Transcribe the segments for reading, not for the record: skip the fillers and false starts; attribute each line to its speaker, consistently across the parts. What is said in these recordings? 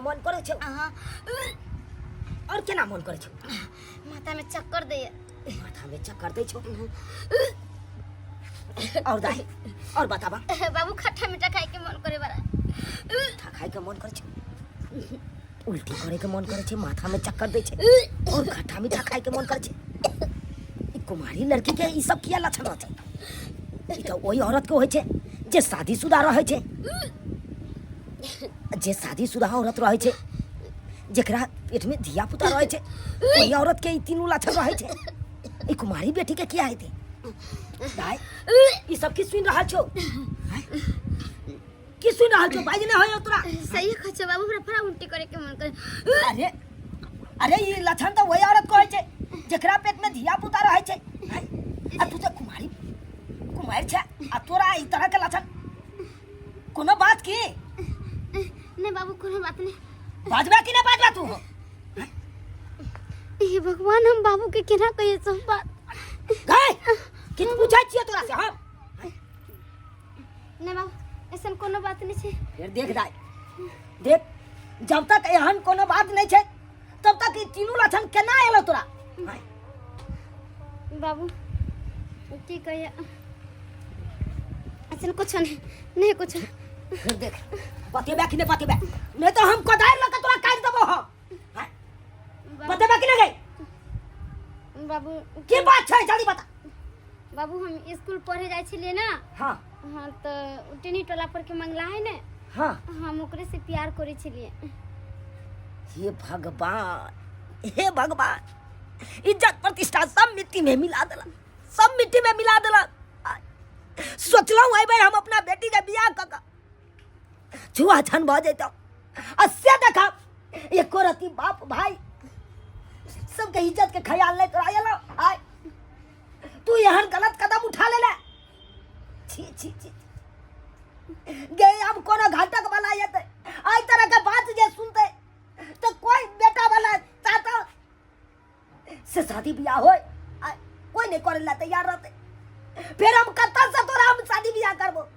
Speaker 1: मन करे छौ और केना मन करे छौ
Speaker 2: माथा में चक्कर दे
Speaker 1: माथा में चक्कर दे छौ और दाई और बताबा
Speaker 2: बाबू खट्टा मीठा खाए के मन करे बड़ा
Speaker 1: खट्टा खाए के मन करे छौ उल्टी करे के मन करे छे माथा में चक्कर दे छे और खट्टा मीठा खाए के मन करे छे कुमारी लड़की के ई सब किया लक्षण होते ई तो वही औरत के होय छे जे शादीशुदा रहे छे जे शादीशुदा औरत रहे छे जेकरा पेट में धिया पुता रहे छे वही औरत के ई तीनों लक्षण रहे छे ई कुमारी बेटी के किया हेते दाई ई सब की सुन रहल छो की सुन रहल छो बाज ने होय तोरा
Speaker 2: सही खचे बाबू हमरा फरा उल्टी करे के मन करे
Speaker 1: अरे अरे ये लक्षण तो वही औरत को है छे जेकरा पेट में धिया पुता रहे छे आ तू तो कुमारी छे आ तोरा ई तरह के लक्षण कोनो बात की
Speaker 2: नहीं बाबू कोनो बात नहीं
Speaker 1: बाजबा की ना बाजबा तू
Speaker 2: हे भगवान हम बाबू के केना कहिए सब बात
Speaker 1: गए कि पूछै छियै तोरा से हम
Speaker 2: नहीं बाबू ऐसन कोनो बात नहीं छे
Speaker 1: फिर देख दाई देख जब तक एहन कोनो बात नहीं छे तब तक ई तीनों लक्षण केना एलो तोरा
Speaker 2: बाबू की कहिए ऐसन कुछ नहीं कुछ
Speaker 1: फिर देख बतेबा कि नहीं बतेबा नहीं तो हम कोदार लगा तोरा काट देबो हम बतेबा कि नहीं गई
Speaker 2: बाबू
Speaker 1: की बात छै जल्दी बता
Speaker 2: बाबू हम स्कूल पढ़े जाय छलिए ना
Speaker 1: हां
Speaker 2: हां तो टेनी टोला पर के मंगला है ने
Speaker 1: हां
Speaker 2: हम ओकरे से प्यार करे छलिए
Speaker 1: हे भगवान इज्जत प्रतिष्ठा सब मिट्टी में मिला देला सोचलौ आई बार हम अपना बेटी के बियाह क छुआ छन भ जइतो अस्य देखा एको रति बाप भाई सबके इज्जत के ख्याल नहीं तोरा आयलो आय तू यहन गलत कदम उठा लेला छी गए अब कोनो घाटक वाला येते आई तरह के बात जे सुनते तो कोई बेटा वाला चाहता से शादी बियाह होय कोई नहीं करे ला तैयार रहते फिर हम कत्ता से तोरा हम शादी बियाह करबो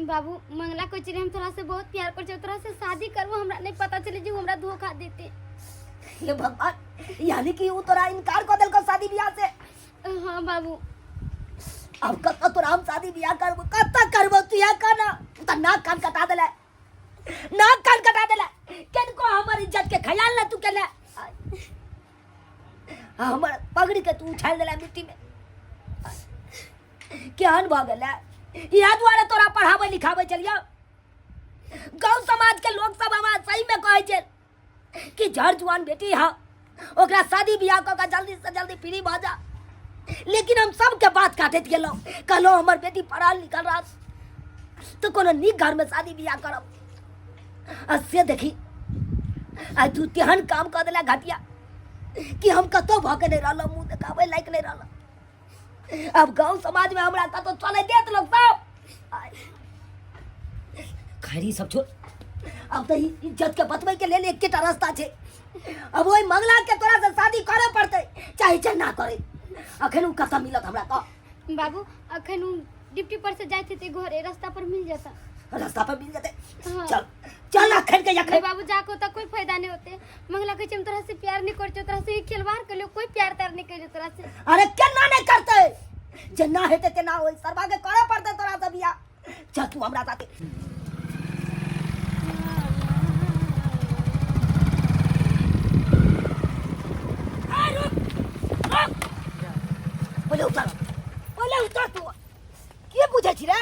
Speaker 2: बाबू मंगला कोई चिरे हम तोरा से बहुत प्यार कर छे तोरा से शादी करबो हमरा नहीं पता चले जे हमरा धोखा देते
Speaker 1: ये भगवान यानी कि वो तोरा इनकार कर देल को शादी बियाह से
Speaker 2: हां बाबू
Speaker 1: अब कत्ता तोरा हम शादी बियाह करबो तू या काना त नाक कान कटा देला केनको हमर इज्जत के ख्याल ना तू केला हमर पगड़ी के तू उछाल देला मिट्टी में केहन भ गेला इहा द्वारा तोरा पढ़ावे लिखावे चलियो गांव समाज के लोग सब हमरा सही में कहै छै कि जड़ जुआन बेटी हा ओकरा शादी बियाह क के जल्दी से जल्दी फ्री भ जा लेकिन हम सब के बात काटैत गेलो कहलो हमर बेटी पढ़ल लिखल रह तो कोनो नीक घर में शादी बियाह करब असे देखी आ तू तेहन काम कर देला घटिया कि हम कतो भके नहीं रहलो मुंह देखावे लायक नहीं रहलो अब गांव समाज में हमरा कतो चले देत लोग सब खैरी सब छोड़ अब तो इज्जत के बतवे के लेल एकेटा रास्ता छे अब ओई मंगला के तोरा से शादी करे पड़ते चाहे ना करे अखन उ कतम मिलत हमरा का
Speaker 2: बाबू अखन डिप्टी पर से जाते थे घरे रास्ता पर मिल जाते
Speaker 1: हाँ। चल अखन के यखन
Speaker 2: बाबू जाको त कोई फायदा नहीं होते मंगला के हम तोरा से प्यार नहीं करते तोरा से खिलवाड़ कर लो कोई प्यार तार नहीं करे तोरा से
Speaker 1: अरे केना नहीं करते जे ना हेते ते ना होई सरबा के करे पड़ते तोरा से बियाह चल तू हमरा साथे बोले उतर तू के बुझे छी रे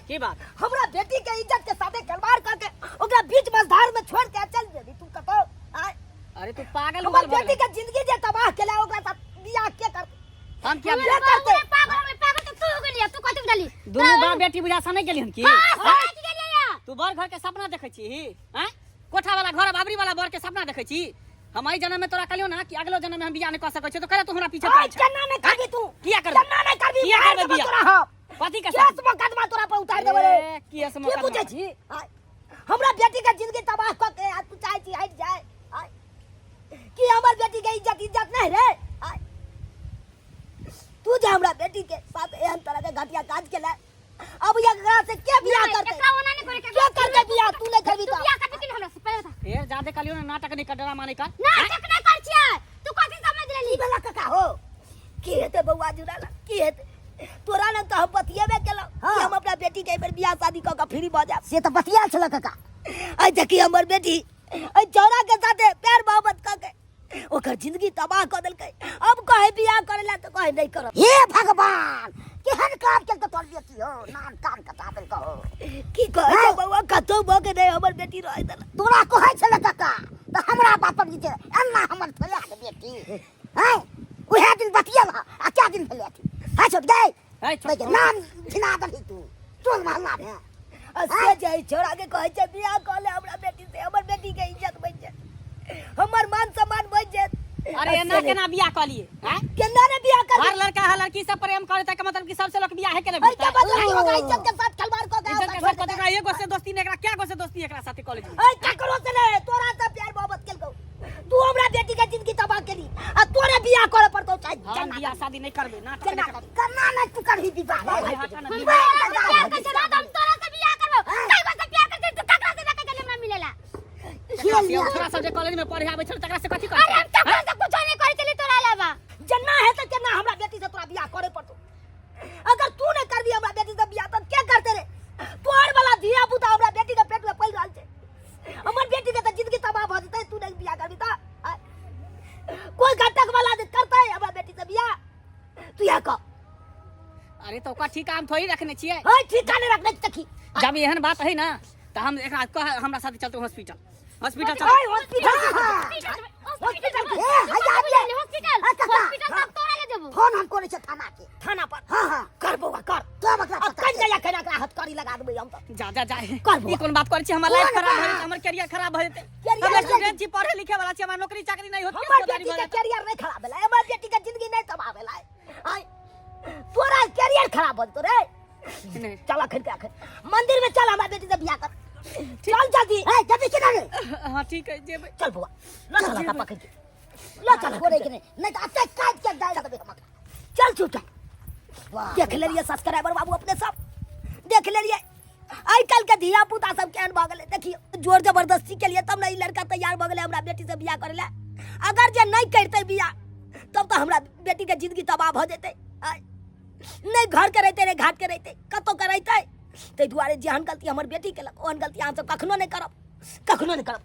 Speaker 3: की बात
Speaker 1: हमरा बेटी के इज्जत के साथे खिलवाड़ करके ओकरा बीच मझधार में छोड़ के चल जेबी तू कतो
Speaker 3: अरे तू पागल
Speaker 1: हमर बेटी के जिंदगी जे तबाह केला ओकरा साथ बियाह के कर
Speaker 3: हम क्या
Speaker 1: करते
Speaker 2: पागल तो तू हो गेलिया तू कथि डाली
Speaker 3: दोनों बाप बेटी बुझा सने गेली हन की तू बर घर के सपना देखै छी हैं कोठा वाला घर बाबरी वाला बर के सपना देखै छी हमारी जन्म में तोरा कहलियो ना कि अगलो जन्म में हम बियाह नहीं कर सकै छी तो करे तू हमरा पीछे पड़ै छ
Speaker 1: केना नहीं करबी तू
Speaker 3: किया करबी
Speaker 1: केना नहीं करबी
Speaker 3: किया करबी बियाह पति के
Speaker 1: केस मुकदमा तोरा पर उतार देबे रे
Speaker 3: केस
Speaker 1: के
Speaker 3: मुकदमा
Speaker 1: बुझे छी हमरा बेटी के जिंदगी तबाह क के तू चाहे छी हट जाए कि हमर बेटी के इज्जत नहीं रे तू जे हमरा बेटी के साथ एहन तरह के घटिया काज केला अब एकरा से के बियाह करते
Speaker 2: एकरा ओना नहीं करे
Speaker 1: के करते बियाह तू नहीं करबी तो
Speaker 2: बियाह करबी कि हमरा से पहले बता
Speaker 3: ढेर ज्यादा कलियो ना नाटक नहीं कर ड्रामा नहीं कर
Speaker 2: नाटक ना कर छियै तू कथि समझ लेली
Speaker 1: ई वाला काका हो की हेते बउआ जुड़ाला की हेते तोरा ने तो हम बतियेबे केलो कि हम अपना बेटी के एबर बियाह शादी क के फ्री भ जाब
Speaker 4: से तो बतिया छल काका
Speaker 1: आई देखी हमर बेटी आई चौरा के साथे प्यार मोहब्बत क के ओकर जिंदगी तबाह क देलकै अब कहे बियाह करेला तो कहे नहीं करब
Speaker 4: हे भगवान केहन काम के तोर बेटी हो नान कान कटा देल कहो
Speaker 1: की कहे छै बउआ कतो भ के नहीं हमर बेटी रह देल
Speaker 4: तोरा कहै छल काका तो हमरा बाप पर जे अन्ना हमर फैला के बेटी हैं ओहे दिन बतिया आ क्या दिन फैला थी हां छोड़ गए
Speaker 3: ए छोड़
Speaker 4: नाम छिना दही तू चोल महल्ला में
Speaker 1: से जाई छोरा के कहे छै बियाह क ले हमरा बेटी से हमर बेटी के इज्जत बच जाए हमर मान सम्मान बच जाए
Speaker 3: अरे एना केना बियाह क लिए हैं
Speaker 1: केना ने बियाह कर
Speaker 3: हर लड़का हर लड़की से प्रेम करता के मतलब कि सबसे लोग बियाह है के
Speaker 1: आई
Speaker 3: नहीं
Speaker 1: के मतलब होगा इज्जत के साथ खलवाड़ क के
Speaker 3: इज्जत के साथ पता एगो से दोस्ती ने एकरा क्या गो से दोस्ती एकरा साथे कॉलेज में
Speaker 1: आई ककरो से नहीं तोरा से प्यार मोहब्बत केलको तू हमरा बेटी के जिंदगी तबाह केली आ तोरे बियाह करे पड़तो चाहे
Speaker 3: हम बियाह शादी नहीं करबे नाटक
Speaker 1: केना
Speaker 3: नहीं करबे
Speaker 4: करना नहीं तू करही विवाह
Speaker 3: भाई हटा ना
Speaker 2: प्यार के चला हम तोरा से बियाह करबो कई बार से प्यार करते तू ककरा से जाके गले में मिलेला
Speaker 3: छोरा सब जे कॉलेज में पढ़े आबै छ तकरा से कथि
Speaker 2: अरे हम
Speaker 3: करते
Speaker 2: ककरा से कुछ नहीं करे चली तोरा अलावा
Speaker 1: जन्ना है तो केना हमरा बेटी से तोरा बियाह करे पड़तो अगर तू नहीं करबी हमरा बेटी से बियाह तो क्या करते रे तोर वाला धिया पुता हमरा बेटी के पेट में पल रहल छै हमर बेटी के तो जिंदगी तबाह भ जतै तू नहीं बियाह करबी त कोई घटक वाला जे करतै हमरा बेटी से बियाह तू या क
Speaker 3: अरे तो ओका ठीक काम थोड़ी रखने छिए
Speaker 1: हां ठिकाने रखने तकी
Speaker 3: जब एहन बात है ना तो हम एकरा कह हमरा साथ चलते हॉस्पिटल हॉस्पिटल चल
Speaker 1: ओए हॉस्पिटल
Speaker 2: हॉस्पिटल
Speaker 4: ए हजार
Speaker 2: हॉस्पिटल हॉस्पिटल तक तोरा ले देबो
Speaker 4: फोन हम करे छ थाना के
Speaker 1: थाना पर
Speaker 4: हां हां
Speaker 1: कर बउआ कर
Speaker 4: तो बकरा
Speaker 1: अब कन जाया केना का हथकड़ी लगा देबै हम तो
Speaker 3: जा जा जा
Speaker 1: कर बउआ।
Speaker 3: ई कोन बात कर छी हमर लाइफ खराब भ जेतै हमर कैरियर खराब भ जेतै
Speaker 1: कैरियर
Speaker 3: हम स्टूडेंट छी पढ़े लिखे वाला छी हमरा नौकरी चाकरी नहीं होत
Speaker 1: हमर बेटी के कैरियर नहीं खराब भेलै हमर बेटी के जिंदगी नहीं तबाह भेलै आई तोरा कैरियर खराब हो तो रे
Speaker 3: नहीं
Speaker 1: चल अखन के अखन मंदिर में चल हमरा बेटी से बियाह कर चल जल्दी
Speaker 4: ए जल्दी किना रे
Speaker 3: हां ठीक है जेबै
Speaker 1: चल बुआ ला चल का पकड़ के ला चल
Speaker 4: करे के नहीं तो अटैक काट के डाल देबे हम
Speaker 1: चल छूटा
Speaker 4: वाह
Speaker 1: देख ले लिए सब्सक्राइबर बाबू अपने सब देख ले लिए आई कल के धिया पुता सब केहन भ गेलै देखियो जोर जबरदस्ती के लिए तब ना ई लड़का तैयार भ गेलै हमरा बेटी से बियाह करे ला अगर जे नहीं करते बियाह तब तो हमरा बेटी के जिंदगी तबाह भ जेतै नहीं घर के रहते रे घाट के रहते कतो के रहते ताहि दुआरे जेहन गलती हमर बेटी केलक ओहन गलती अहाँ सब कखनो नहीं करब कखनो नहीं करब